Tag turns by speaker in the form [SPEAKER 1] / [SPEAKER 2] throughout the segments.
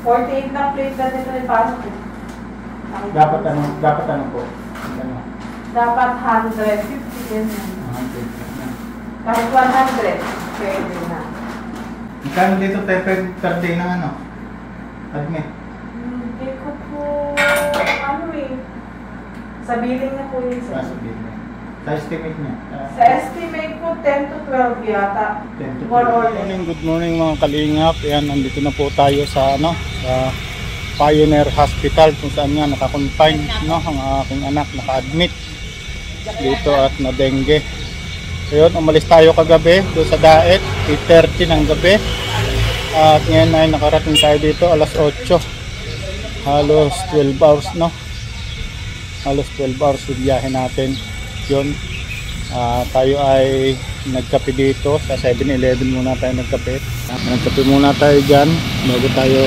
[SPEAKER 1] 48 na plate na dito ipasok eh.
[SPEAKER 2] Dapat ano po? Ano?
[SPEAKER 1] Dapat 150 din. Kahit 100, pwede na.
[SPEAKER 2] Magkano dito tayo per day ng ano? Admit?
[SPEAKER 1] Hindi ko po, ano eh. Sa billing na po yun sir.
[SPEAKER 2] Sa billing. Sa estimate niya?
[SPEAKER 1] Sa estimate po, 10 to 12 yata.
[SPEAKER 2] 10 to 12.
[SPEAKER 1] More or less.
[SPEAKER 2] Good morning mga kalingap. Yan, nandito na po tayo sa ano, sa Pioneer Hospital kung saan nga nakakonfine, no, ang aking anak naka-admit dito at na dengue. Ayun, umalis tayo kagabi doon sa Daet, 8:30 ng gabi. At ngayon ay nakarating tayo dito alas 8. Halos 12 hours, no? Halos 12 hours yung biyahe natin. Yun, tayo ay nagkape dito sa 7-Eleven muna tayo nagkape. Nagkape muna tayo dyan bago tayo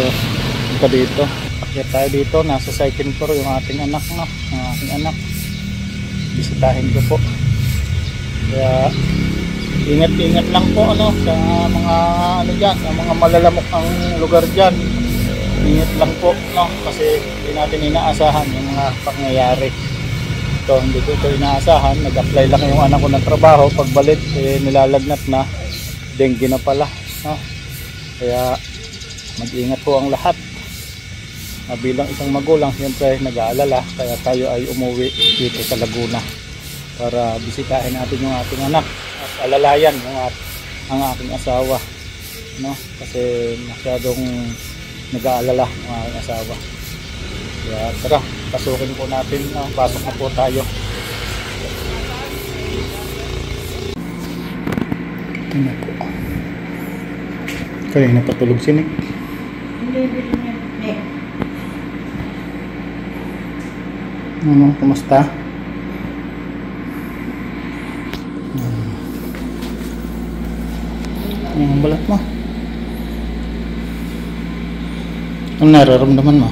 [SPEAKER 2] punta dito. Kaya tayo dito, nasa second floor yung ating anak, no? Ang aking anak. Bisitahin ko po. Kaya ingat-ingat lang po ano sa mga ano diyan, sa mga malalamok ang lugar diyan. Ingat lang po, no? Kasi hindi natin inaasahan yung mga pangyayari. Ito, hindi ko ito inaasahan. Nag-apply lang yung anak ko ng trabaho. Pagbalik, nilalagnat na. Dengue na pala, no? Kaya mag-ingat po ang lahat. Bilang isang magulang, siyempre nag-aalala. Kaya tayo ay umuwi dito sa Laguna para bisitahin natin yung ating anak at alalayan ang aking asawa, no? Kasi masyadong nag-aalala ang aking asawa. Kaya tara, pasukin po natin, no? Pasok na po tayo. Ito na po. Kaya napatulog si Nick. Ano, kumusta? Ang balat mo. Ang nararamdaman mo?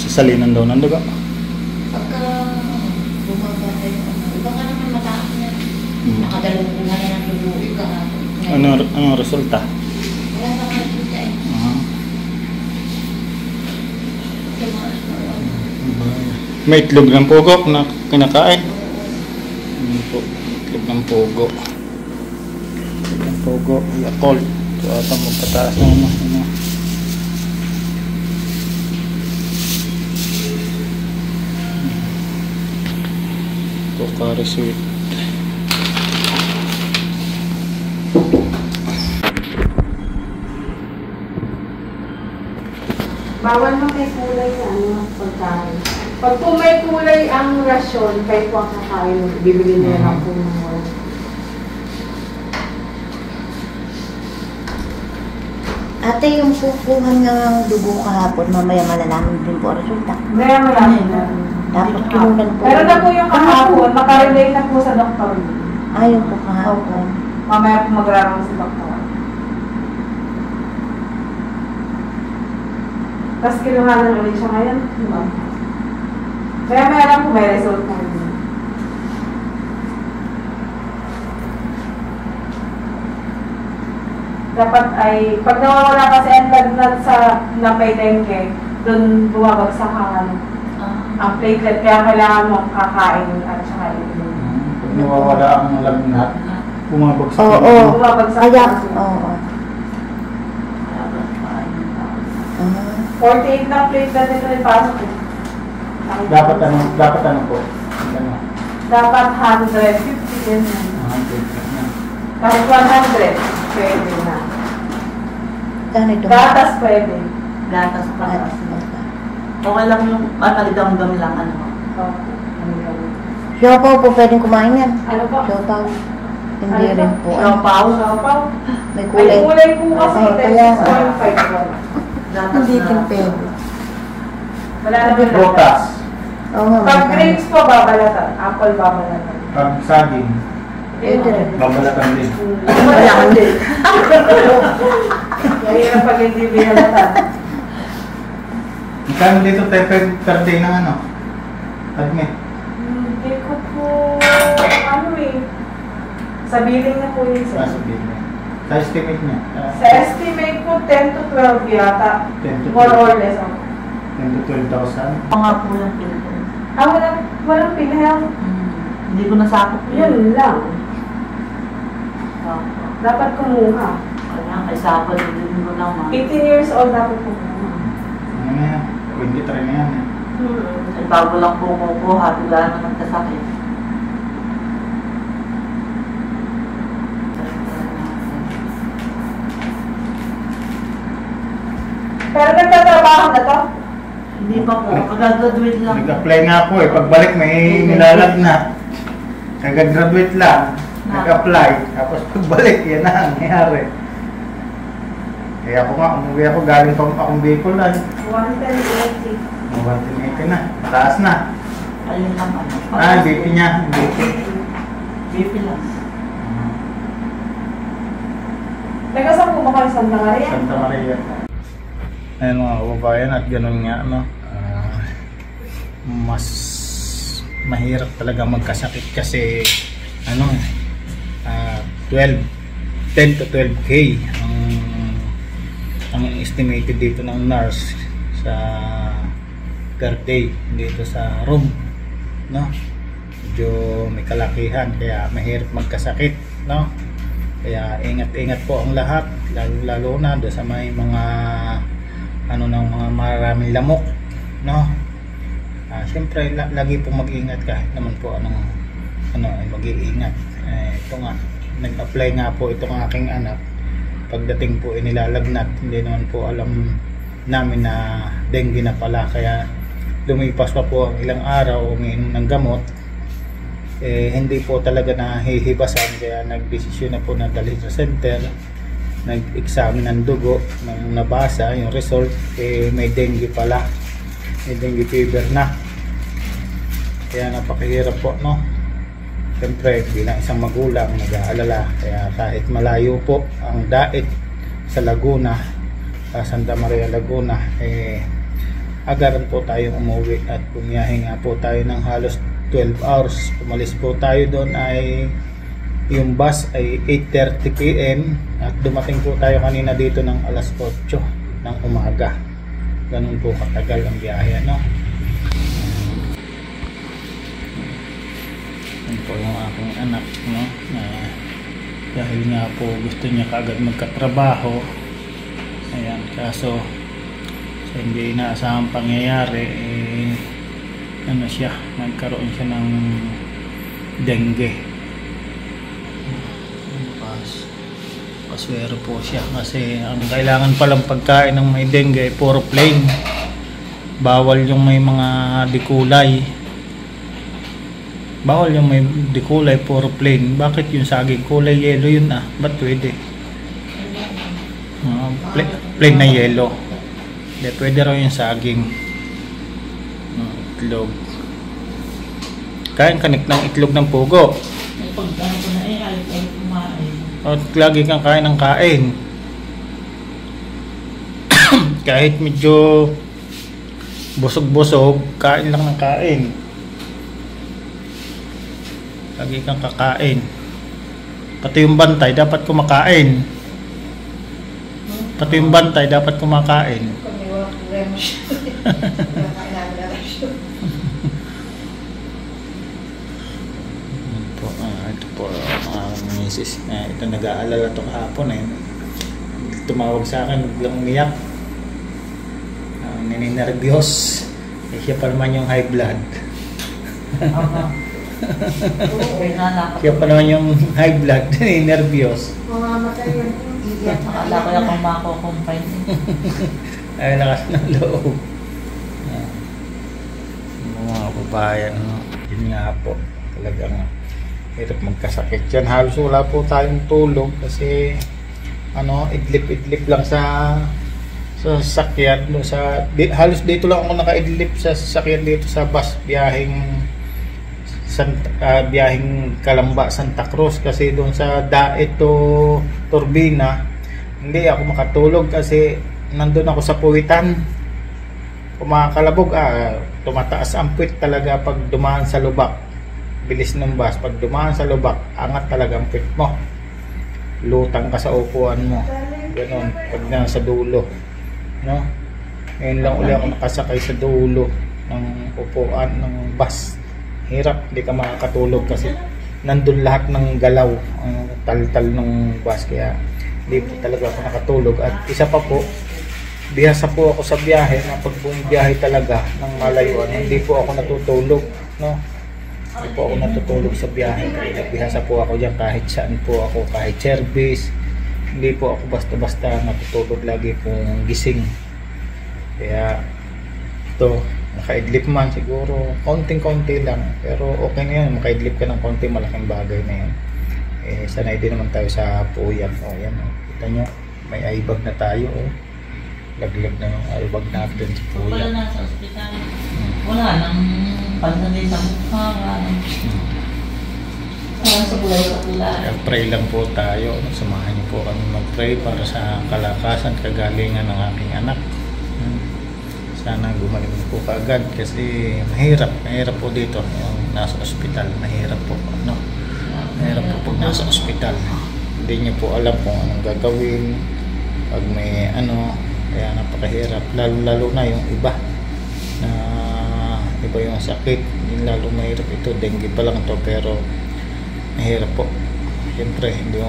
[SPEAKER 2] Sasalinan daw ng dugo.
[SPEAKER 3] Pagka bumaba tayo, iba ka naman mataas niya. Nakadalawang na yan ang dugo kahapon.
[SPEAKER 2] Ano resulta?
[SPEAKER 3] Wala na ka resulta eh.
[SPEAKER 2] May itlog ng pugo na kinakain. Po, itlog ng pugo. Itlog ng pugo, Yakult. Ito ata magpataas na ano. Pocari Sweat.
[SPEAKER 1] Bawal mo may kulay na ano, pagkain. Pag po may kulay ang rasyon, kahit po ang kakain, bibili niya lang po ng wala.
[SPEAKER 3] Ate, yung pupuhan ng dugo kahapon, mamaya malalaman din po ang resulta.
[SPEAKER 1] Kaya marami na.
[SPEAKER 3] Dapat kinunan po.
[SPEAKER 1] Pero na po yung kahapon, makarelay na po sa doktor.
[SPEAKER 3] Ayaw po kahapon.
[SPEAKER 1] Mamaya po magrarang si doktor. Tapos kinuhanan ulit siya ngayon. Diba? Kaya may alam po may result na yun. Dapat ay, pag nawawala kasi ang lagnat sa napay dengue, doon bumabagsak ang platelet. Kaya kailangan mo kakain at saka inom.
[SPEAKER 2] Pag nawawala ang lagnat, bumabagsak.
[SPEAKER 3] Oo.
[SPEAKER 1] Bumabagsak
[SPEAKER 3] Kaya,
[SPEAKER 1] kasi.
[SPEAKER 3] oo.
[SPEAKER 1] 48 na plate na dito ipasok eh.
[SPEAKER 2] Dapat ano po? Ano?
[SPEAKER 1] Dapat 150 din. Kahit 100, pwede na.
[SPEAKER 3] Ganito.
[SPEAKER 1] Gatas pwede.
[SPEAKER 4] Gatas pa.
[SPEAKER 3] Gatas.
[SPEAKER 4] Okay lang yung patalidam-dam lang ano.
[SPEAKER 3] Siopaw po pwedeng kumain yan.
[SPEAKER 1] Ano po?
[SPEAKER 3] Siopaw. Hindi
[SPEAKER 1] Ano
[SPEAKER 3] rin
[SPEAKER 1] po?
[SPEAKER 3] po.
[SPEAKER 4] Siopaw.
[SPEAKER 1] Siopaw.
[SPEAKER 3] May
[SPEAKER 1] May
[SPEAKER 3] kulay.
[SPEAKER 1] kulay po kasi.
[SPEAKER 3] Oo, kaya.
[SPEAKER 1] 6.5.
[SPEAKER 4] Gatas
[SPEAKER 3] Hindi
[SPEAKER 4] na.
[SPEAKER 3] din pwede.
[SPEAKER 1] Wala na din.
[SPEAKER 2] Butas.
[SPEAKER 3] Oo nga.
[SPEAKER 1] Pag grapes po, babalatan. Apple, babalatan.
[SPEAKER 2] Pag saging,
[SPEAKER 3] Pwede rin.
[SPEAKER 2] babalatan din.
[SPEAKER 1] Babalatan din. Mahirap pag hindi binalatan.
[SPEAKER 2] Magkano dito tayo per day ng ano? Admit?
[SPEAKER 1] Hindi ko po, ano eh. Sa billing na po yun sir.
[SPEAKER 2] Sabihin niya. Sa estimate niya?
[SPEAKER 1] Sa estimate po, 10 to 12 yata.
[SPEAKER 2] 10 to 12.
[SPEAKER 1] More or less. Oh.
[SPEAKER 2] 10 to 12,000?
[SPEAKER 4] Mga po yung Philippines.
[SPEAKER 1] Walang PhilHealth.
[SPEAKER 4] Hindi ko nasakop
[SPEAKER 1] Yun lang.
[SPEAKER 4] Opo.
[SPEAKER 1] Dapat kumuha.
[SPEAKER 4] Kaya kay Sabado din ko naman.
[SPEAKER 1] 18 years old dapat kumuha.
[SPEAKER 2] Ano na yan? 23 na yan eh.
[SPEAKER 4] Ay bago lang po kukuha, bigla naman kasakit.
[SPEAKER 1] Pero nagtatrabaho na to?
[SPEAKER 4] Hindi pa po, kagagraduate lang.
[SPEAKER 2] Nag-apply nga po eh. Pagbalik may nilalagnat. Kagagraduate lang. Nag-apply. Tapos pagbalik, yan na ang nangyari. Kaya ako nga, umuwi ako galing pa akong Bicol lang.
[SPEAKER 1] 110
[SPEAKER 2] 180 na. Mataas na.
[SPEAKER 4] Ayun lang ano.
[SPEAKER 2] BP niya. BP.
[SPEAKER 4] BP lang.
[SPEAKER 1] Nagkasama po ba kayo Santa Maria?
[SPEAKER 2] Santa Maria. Ayan mga kababayan at ganun nga no. Mas mahirap talaga magkasakit kasi ano 10 to 12K ang estimated dito ng nurse sa per day dito sa room no. Medyo may kalakihan kaya mahirap magkasakit no. Kaya ingat-ingat po ang lahat lalo na do sa may mga ano ng mga maraming lamok no. Siyempre lagi po mag-ingat kahit naman po anong ay mag-iingat. Ito nga nag-apply nga po itong aking anak. Pagdating po inilalagnat, hindi naman po alam namin na dengue na pala kaya lumipas pa po ang ilang araw umiinom ng gamot. Hindi po talaga nahihibasan kaya nagdesisyon na po na dalhin sa center. Nag-examine ng dugo nang nabasa yung result may dengue pala, may dengue fever na kaya napakahirap po no. Siyempre bilang isang magulang nag-aalala kaya kahit malayo po ang dait sa Laguna, Santa Maria Laguna agaran po tayong umuwi at bumiyahe nga po tayo ng halos 12 hours. Umalis po tayo doon ay yung bus ay 8:30 PM at dumating po tayo kanina dito ng alas 8 ng umaga. Ganun po katagal ang biyahe no. Yan po yung aking anak no. Dahil nga po gusto niya kaagad magkatrabaho. Ayan, kaso sa hindi inaasahang pangyayari ano siya, nagkaroon siya ng dengue. Paswero po siya kasi ang kailangan palang pagkain ng may dengue ay puro plain. Bawal yung may mga dikulay. Bawal yung may dikulay, puro plain. Bakit yung saging kulay yellow yun ba't pwede? Plain na yellow. Hindi, pwede raw yung saging. Itlog. Kain kanik ng itlog ng pugo.
[SPEAKER 4] Pagdano ko na ayaw ko kumain.
[SPEAKER 2] O lagi kang kain ng kain. Kahit medyo busog-busog, kain lang ng kain. Lagi kang kakain. Pati yung bantay dapat kumakain. Pati yung bantay dapat kumakain. Ito po ang misis. Ito nag-aalala ito kahapon tumawag sa akin, biglang umiyak. Nininervyos. Siya pa naman yung high blood. Siya pa naman yung high blood. Nininervyos.
[SPEAKER 4] Akala ko lang kung mako-combine.
[SPEAKER 2] Ay, lakas ng loob. Mga babayan, yun nga po. Talagang hirap magkasakit yan. Halos wala po tayong tulog kasi idlip-idlip lang sa sasakyan. Halos dito lang ako naka-idlip sa sasakyan dito sa bus biyaheng Calamba, Santa Cruz kasi doon sa Daet to Turbina hindi ako makatulog kasi nandun ako sa Puwitan kumakalabog, tumataas ang puwit talaga pag dumaan sa lubak. Bilis ng bus, pag dumaan sa lubak, angat talaga ang puwit mo. Lutang ka sa upuan mo. Ganon, pag nasa dulo. No? Ngayon lang uli ako nakasakay sa dulo ng upuan ng bus. Hirap, hindi ka makakatulog kasi nandun lahat ng galaw, ang tal-tal ng bus, kaya hindi po talaga ako nakatulog. At isa pa po, bihasa po ako sa biyahe, na pag bumibiyahe talaga ng malayuan, hindi po ako natutulog, no? Hindi po ako natutulog sa biyahe, kaya bihasa po ako dyan kahit saan po ako, kahit service, hindi po ako basta-basta natutulog, lagi pong gising. Kaya ito, nakaidlip man siguro, konting-konti lang, pero okay na yan, makaidlip ka ng konti, malaking bagay na yan. Sanay din naman tayo sa puyat. Yan, kita nyo, may eyebag na tayo. Laglag na yung eyebag natin sa puyat.
[SPEAKER 4] Wala na sa ospital. Wala nang pansanay sa mukha. Wala sa kulay.
[SPEAKER 2] Pray lang po tayo. Samahan niyo po kami mag-pray para sa kalakasan, kagalingan ng aking anak. Sana gumaling po kaagad kasi mahirap po dito yung nasa ospital. Mahirap po, no? Mahirap po pag nasa ospital. Hindi niyo po alam kung anong gagawin pag may kaya napakahirap. Lalo na yung iba na iba yung sakit, lalo mahirap ito. Dengue pa lang to, pero mahirap po. Siyempre hindi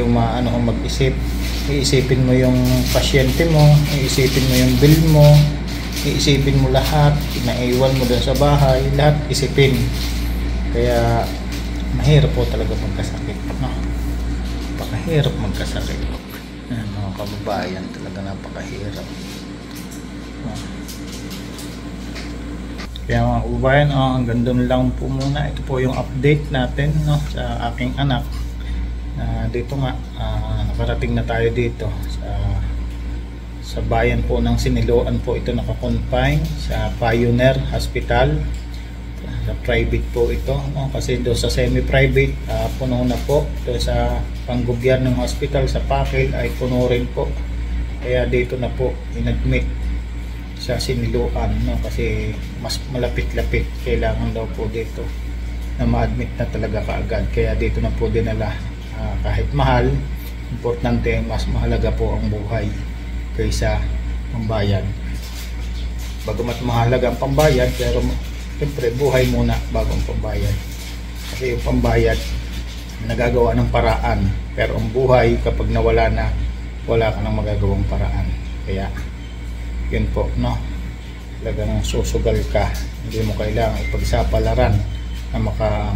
[SPEAKER 2] mo mag-isip. Iisipin mo yung pasyente mo, iisipin mo yung bill mo, iisipin mo lahat, naiwan mo doon sa bahay, lahat isipin. Kaya mahirap po talaga magkasakit, no? Napakahirap magkasakit. Mga kababayan, talaga napakahirap. Kaya mga kababayan, hanggang doon lang po muna. Ito po yung update natin, no, sa aking anak. Dito nga, nakarating na tayo dito sa bayan po ng Siniloan po. Ito nakakonfine sa Pioneer Hospital. Sa private po ito, no? Kasi doon sa semi-private puno na po. Doon sa panggobyernong hospital sa Pakil ay puno rin po. Kaya dito na po inadmit sa Siniloan, no? Kasi mas malapit-lapit. Kailangan daw po dito na ma-admit na talaga kaagad. Kaya dito na po dinala. Kahit mahal, importante, mas mahalaga po ang buhay kaysa pambayad. Bagamat mahalaga ang pambayad, pero siyempre buhay muna bago ang pambayad. Kasi yung pambayad nagagawa ng paraan, pero ang buhay kapag nawala na, wala ka nang magagawang paraan. Kaya yun po, no? Talagang susugal ka, hindi mo kailangan ipagsapalaran na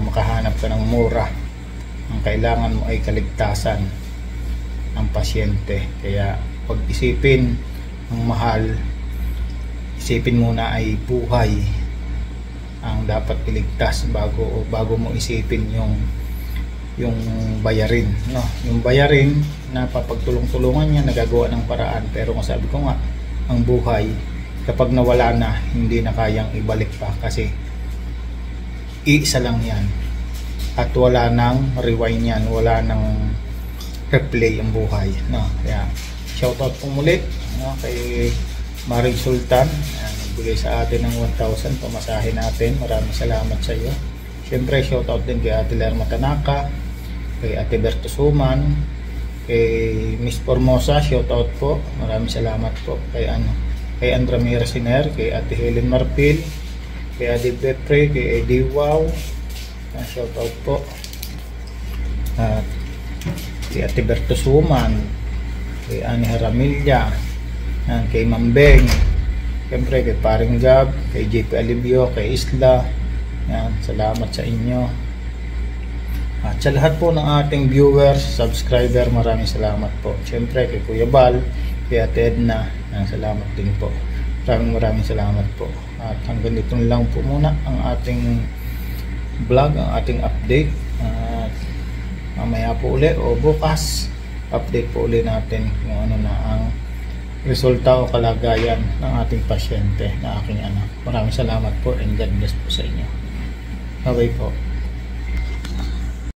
[SPEAKER 2] makahanap ka ng mura. Ang kailangan mo ay kaligtasan ng pasyente. Kaya pag isipin ang mahal, isipin muna ay buhay ang dapat iligtas bago mo isipin yung bayarin, no? Yung bayarin na papagtulong-tulungan niya, nagagawa ng paraan, pero kung sabi ko nga, ang buhay kapag nawala na, hindi na kayang ibalik pa kasi iisa lang yan. At wala nang rewind yan, wala nang replay ang buhay, no? Kaya shoutout po muli, no, kay Maring Sultan, nagbigay sa atin ng 1,000 pamasahe natin. Maraming salamat sa iyo. Siyempre shoutout din kay Ate Lerma Tanaka, kay Ate Berto Suman, kay Miss Formosa, shoutout po. Maraming salamat po kay Andra Mira Siner, kay Ate Helen Marpil, kay Ate Bepre, kay Eddie Wow. Shoutout po. At kay Ate Berto Suman, kay Ani Haramilya, kay Mambeng, siyempre kay Paring Gab, kay JP Alibio, kay Isla. Salamat sa inyo. At sa lahat po ng ating viewers, subscriber, maraming salamat po. Siyempre kay Kuya Bal, kay Ate Edna, salamat din po. Maraming salamat po. At hanggang dito lang po muna ang ating vlog, ang ating update. Mamaya po uli o bukas update po uli natin kung ano na ang resulta o kalagayan ng ating pasyente na aking anak. Maraming salamat po and God bless po sa inyo. Bye-bye po.